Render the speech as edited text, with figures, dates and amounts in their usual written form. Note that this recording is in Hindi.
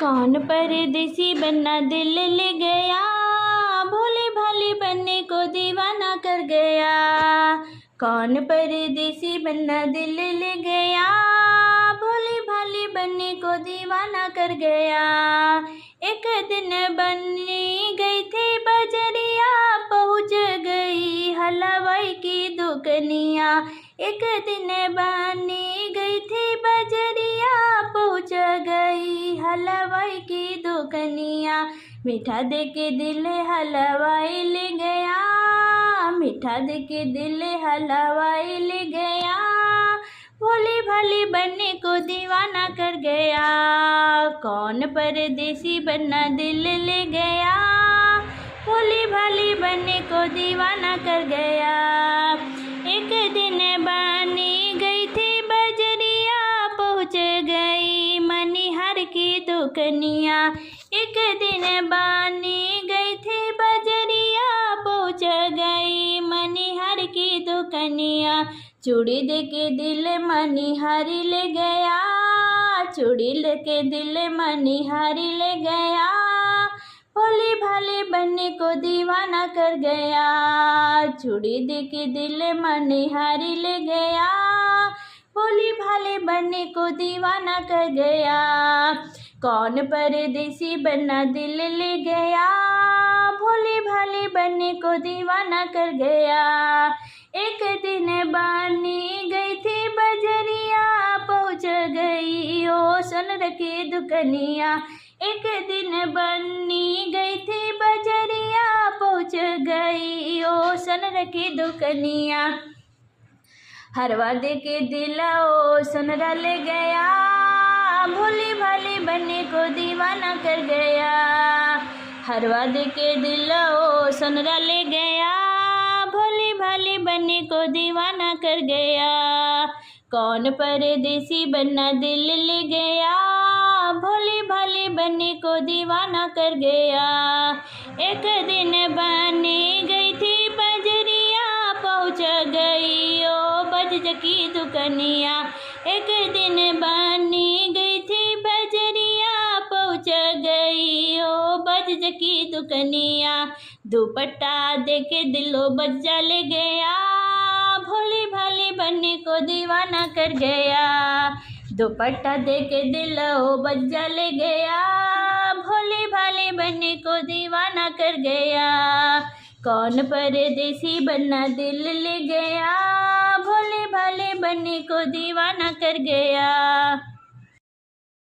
कौन परदेसी बन्ना दिल ले गया, भोले भाले बनने को दीवाना कर गया। कौन परदेसी बन्ना दिल ले गया, भोले भाले बनने को दीवाना कर गया। एक दिन बन्नी गई थी बजरिया, पहुँच गई हलवाई की दुकनिया। एक दिन बन्नी गई थी बजरिया, पहुँच गई हलवाई की दुकनिया। मीठा दे के दिल हलवाई ले गया, मीठा दे के दिल हलवाई ले गया। भोले भाले बनने को दीवाना कर गया। कौन परदेसी बन्ना दिल ले गया, भोले भाले बनने को दीवाना कर गया। एक दिन बन्नी गई थी बजरिया, पहुँच गई मनिहार की दुकनिया। एक दिन बन्नी गई थी बजरिया, पहुँच गई मनिहार की दुकनिया। चूड़ी दे के दिल मनिहारी ले गया, चूड़ी लेके दिल मनिहारी ले गया। भोले भाले बनने को दीवाना कर गया। चूड़ी दे के दिल मनिहारी ले गया, भोले भाले बनने को दीवाना कर गया। कौन परदेसी बन्ना दिल ले गया, भोले भाले बनने को दीवाना कर गया। एक दिन बन्नी गई थी बजरिया, पहुँच गई ओ सोनर की दुकनिया। एक दिन बन्नी गई थी बजरिया, पहुँच गई ओ सोनर की दुकनिया। हरवा दे के दिल ओ सोनरा ले गया, भोले भाले बनने को दीवाना कर गया। हरवा दे के दिल ओ सोनरा ले गया, भोले भाले बनने को दीवाना कर गया। कौन परदेसी बन्ना दिल ले गया, भोले भाले बनने को दीवाना कर गया। एक दिन बन्नी गई थी बजरिया, पहुँच गई ओ बज की दुकनिया। एक दिन बन्नी गई थी बजरिया, पहुँच गई ओ बज की दुकनिया। दुपट्टा दे के दिलो बज्जा ले गया, भोले भाले बनने को दीवाना कर गया। दुपट्टा दे के दिलो बज्जा ले गया, भोले भाले बनने को दीवाना कर गया। कौन परदेसी बन्ना दिल ले गया, भोले भाले बनने को दीवाना कर गया।